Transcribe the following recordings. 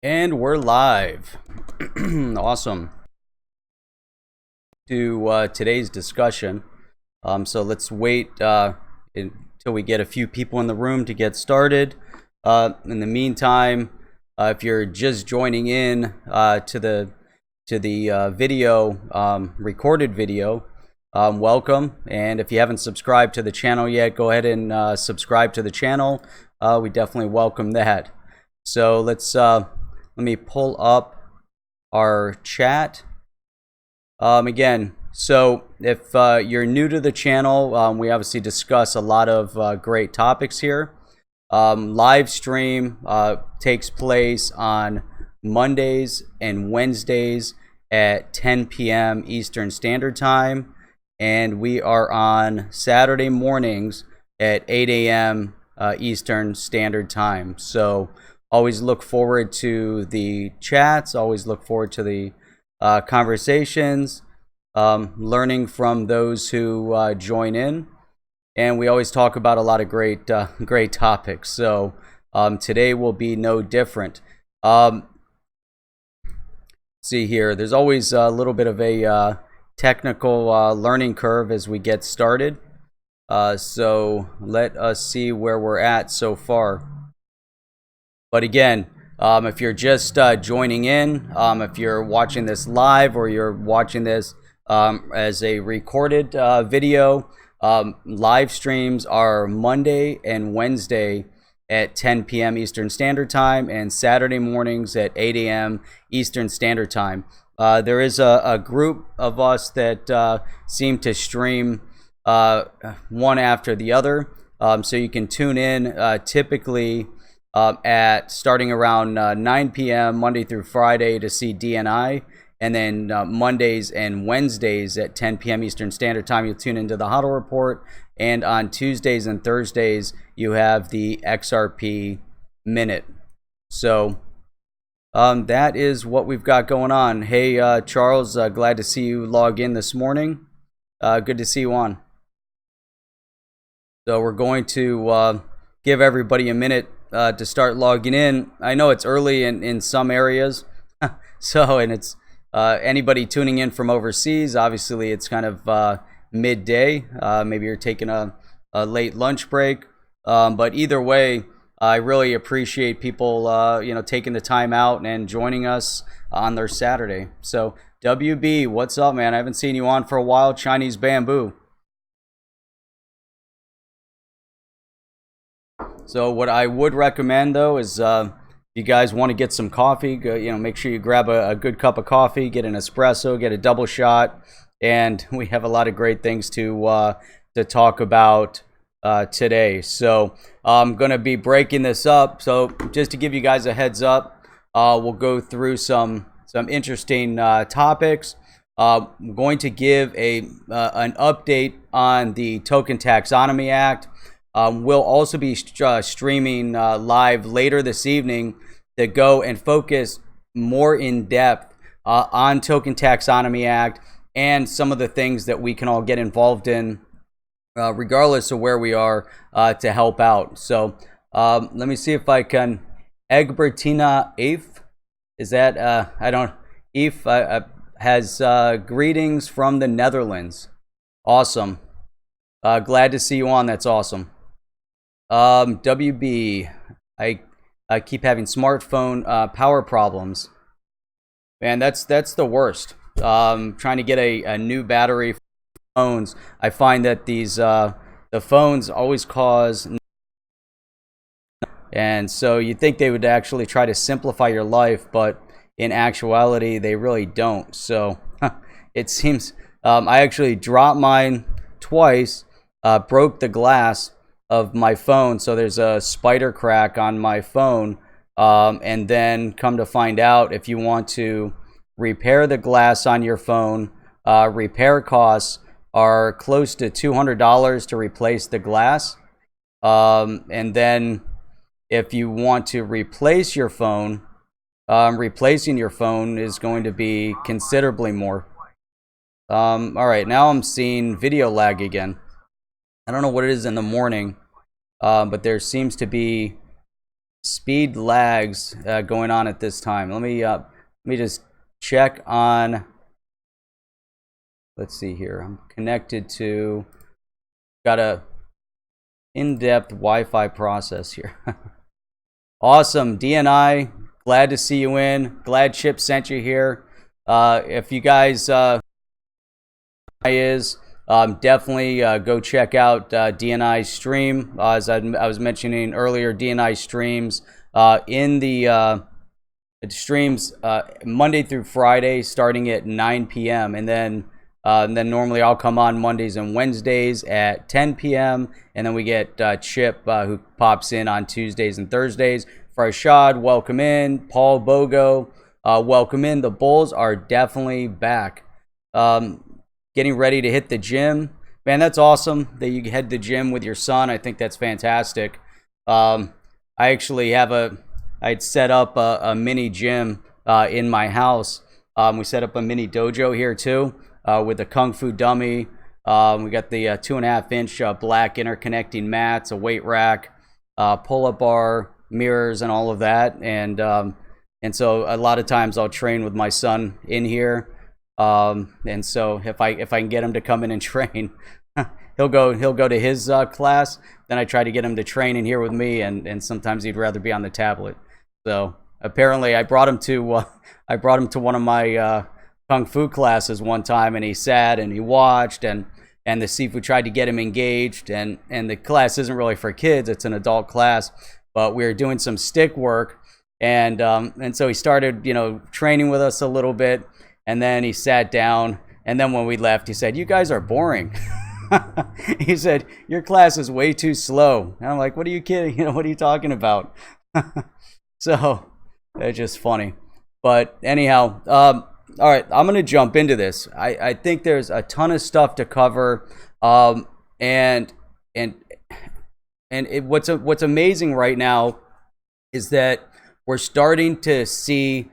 And we're live. Awesome. To today's discussion. So let's wait until we get a few people in the room to get started. In the meantime, if you're just joining in to the video, recorded video, welcome. And if you haven't subscribed to the channel yet, go ahead and subscribe to the channel. We definitely welcome that. So let me pull up our chat. Again, so if you're new to the channel, we obviously discuss a lot of great topics here. Live stream takes place on Mondays and Wednesdays at 10 p.m. Eastern Standard Time. And we are on Saturday mornings at 8 a.m. Eastern Standard Time. So always look forward to the chats, always look forward to the conversations, learning from those who join in. And we always talk about a lot of great topics. So today will be no different. See here, there's always a little bit of a technical learning curve as we get started. So let us see where we're at so far. But again, if you're just joining in, if you're watching this live or you're watching this as a recorded video, live streams are Monday and Wednesday at 10 p.m. Eastern Standard Time and Saturday mornings at 8 a.m. Eastern Standard Time. There is a group of us that seem to stream one after the other. So you can tune in typically at starting around 9 p.m. Monday through Friday to see DNI, and then Mondays and Wednesdays at 10 p.m. Eastern Standard Time you'll tune into the HODL Report, and on Tuesdays and Thursdays you have the XRP Minute. So that is what we've got going on. Hey Charles, glad to see you log in this morning. Good to see you on. So we're going to give everybody a minute to start logging in. I know it's early in some areas, so, and it's anybody tuning in from overseas, obviously it's kind of midday. Maybe you're taking a late lunch break, but either way, I really appreciate people taking the time out and joining us on their Saturday. So WB, what's up, man? I haven't seen you on for a while. Chinese Bamboo. So what I would recommend though is if you guys want to get some coffee, make sure you grab a good cup of coffee, get an espresso, get a double shot, and we have a lot of great things to talk about today. So I'm going to be breaking this up. So just to give you guys a heads up, we'll go through some interesting topics. I'm going to give an update on the Token Taxonomy Act. We'll also be streaming live later this evening to go and focus more in depth on Token Taxonomy Act and some of the things that we can all get involved in regardless of where we are to help out. So let me see if I can. Egbertina Eif, is that Eif has greetings from the Netherlands. Awesome. Glad to see you on. That's awesome. WB, I keep having smartphone power problems. Man, that's the worst. Trying to get a new battery for phones. I find that these the phones always cause, and so you'd think they would actually try to simplify your life, but in actuality they really don't. So it seems I actually dropped mine twice, broke the glass of my phone, so there's a spider crack on my phone, and then come to find out, if you want to repair the glass on your phone, repair costs are close to $200 to replace the glass, and then if you want to replace your phone, replacing your phone is going to be considerably more. All right, now I'm seeing video lag again. I don't know what it is in the morning, but there seems to be speed lags going on at this time. Let me just check on. Let's see here. I'm connected to. Got a in-depth Wi-Fi process here. Awesome, DNI. Glad to see you in. Glad Chip sent you here. If you guys definitely go check out DNI's stream. As I was mentioning earlier, DNI streams in the it streams Monday through Friday, starting at 9 p.m. and then normally I'll come on Mondays and Wednesdays at 10 p.m. and then we get Chip who pops in on Tuesdays and Thursdays. Farshad, welcome in. Paul Bogo, welcome in. The Bulls are definitely back. Getting ready to hit the gym. Man, that's awesome that you head to the gym with your son. I think that's fantastic. I actually I'd set up a mini gym in my house. We set up a mini dojo here too with a Kung Fu dummy. We got the 2.5-inch black interconnecting mats, a weight rack, pull-up bar, mirrors, and all of that. And so a lot of times I'll train with my son in here. And so if I can get him to come in and train, he'll go to his class. Then I try to get him to train in here with me, and sometimes he'd rather be on the tablet. So apparently I brought him to one of my Kung Fu classes one time, and he sat and he watched, and the Sifu tried to get him engaged, and the class isn't really for kids, it's an adult class, but we were doing some stick work, and so he started, training with us a little bit, and then he sat down, and then when we left, he said, "You guys are boring." He said, "Your class is way too slow." And I'm like, "What are you kidding? What are you talking about?" So it's just funny. But anyhow, all right, I'm going to jump into this. I think there's a ton of stuff to cover. And what's amazing right now is that we're starting to see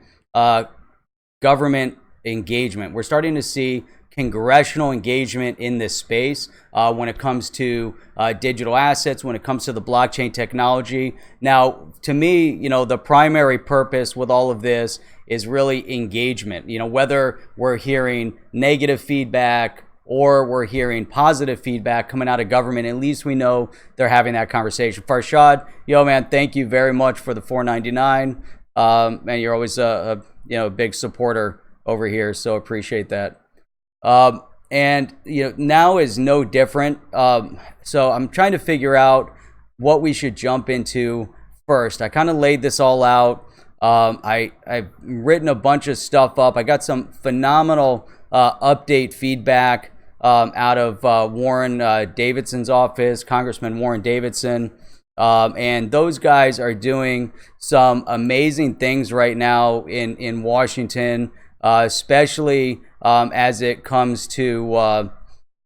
government engagement. We're starting to see congressional engagement in this space when it comes to digital assets, when it comes to the blockchain technology. Now, to me, the primary purpose with all of this is really engagement. Whether we're hearing negative feedback or we're hearing positive feedback coming out of government, at least we know they're having that conversation. Farshad, yo man, thank you very much for the $4.99. And you're always a big supporter over here, so appreciate that. And now is no different. So I'm trying to figure out what we should jump into first. I kind of laid this all out. I've written a bunch of stuff up. I got some phenomenal update feedback out of Warren Davidson's office, Congressman Warren Davidson. And those guys are doing some amazing things right now in Washington, especially as it comes to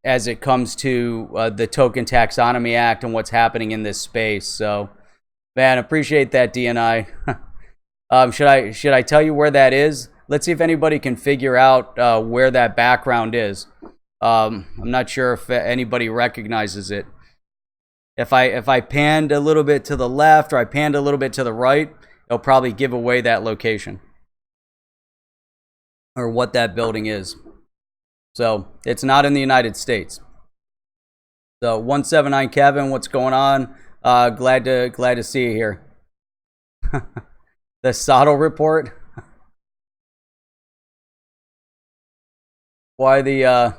the Token Taxonomy Act and what's happening in this space. So, man, appreciate that, DNI. Should I tell you where that is? Let's see if anybody can figure out where that background is. I'm not sure if anybody recognizes it. If I panned a little bit to the left or I panned a little bit to the right, it'll probably give away that location or what that building is. So it's not in the United States. So 179 Kevin, what's going on? Glad to see you here. The HODL report. Why the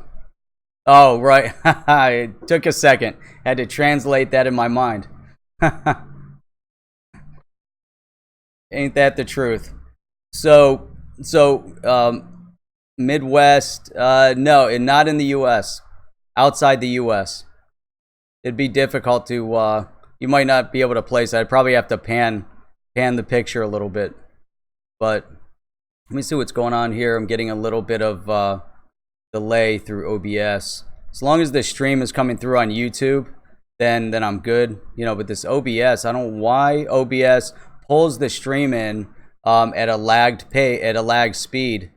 oh, right. It took a second. Had to translate that in my mind. Ain't that the truth? So Midwest, no, and not in the U.S. Outside the U.S. It'd be difficult to, you might not be able to place that. I'd probably have to pan the picture a little bit. But let me see what's going on here. I'm getting a little bit of delay through OBS. As long as the stream is coming through on YouTube, then I'm good. But this OBS, I don't know why OBS pulls the stream in at a lagged speed,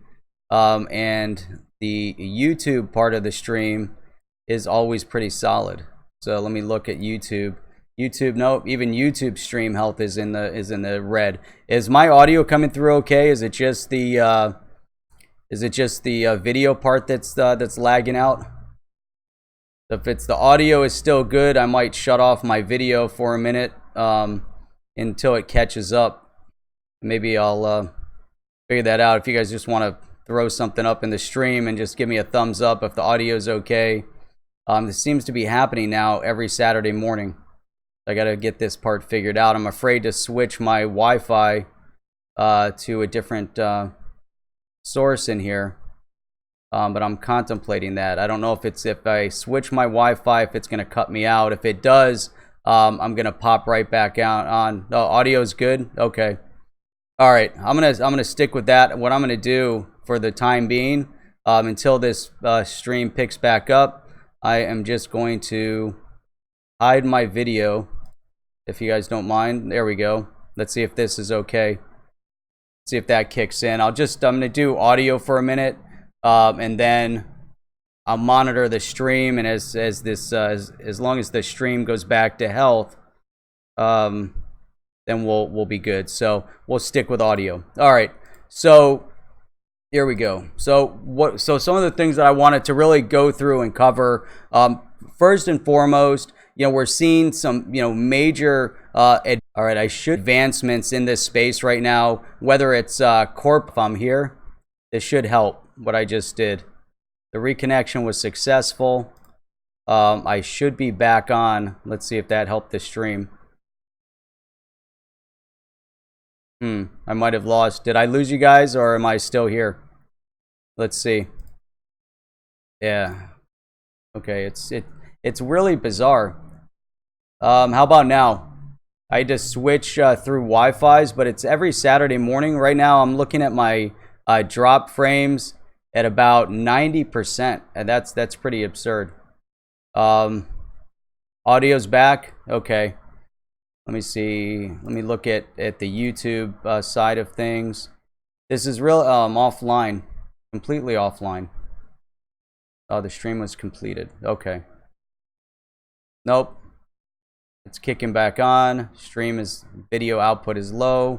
and the YouTube part of the stream is always pretty solid. So let me look at YouTube. YouTube, nope. Even YouTube stream health is in the red. Is my audio coming through okay? Is it just the video part that's lagging out? If it's the audio is still good, I might shut off my video for a minute until it catches up. Maybe I'll figure that out. If you guys just want to throw something up in the stream and just give me a thumbs up if the audio is okay. This seems to be happening now every Saturday morning. I got to get this part figured out. I'm afraid to switch my Wi-Fi to a different source in here, but I'm contemplating that. I don't know if I switch my Wi-Fi, if it's going to cut me out. If it does, I'm going to pop right back out on. Oh, audio's good? Okay. All right. I'm gonna stick with that. What I'm going to do for the time being, until this stream picks back up, I am just going to hide my video, if you guys don't mind. There we go. Let's see if this is okay. See if that kicks in. I'm going to do audio for a minute, and then I'll monitor the stream. And as long as the stream goes back to health, then we'll be good. So we'll stick with audio. All right. So here we go. So some of the things that I wanted to really go through and cover, first and foremost, we're seeing some, major, advancements in this space right now, whether it's corp. If I'm here, this should help what I just did. The reconnection was successful. I should be back on. Let's see if that helped the stream. I might have lost. Did I lose you guys, or am I still here? Let's see. Yeah. Okay, it's really bizarre. How about now? I just switch through Wi-Fi's, but it's every Saturday morning. Right now, I'm looking at my drop frames at about 90%, and that's pretty absurd. Audio's back. Okay. Let me see. Let me look at the YouTube side of things. This is real offline, completely offline. Oh, the stream was completed. Okay. Nope. It's kicking back on. Video output is low.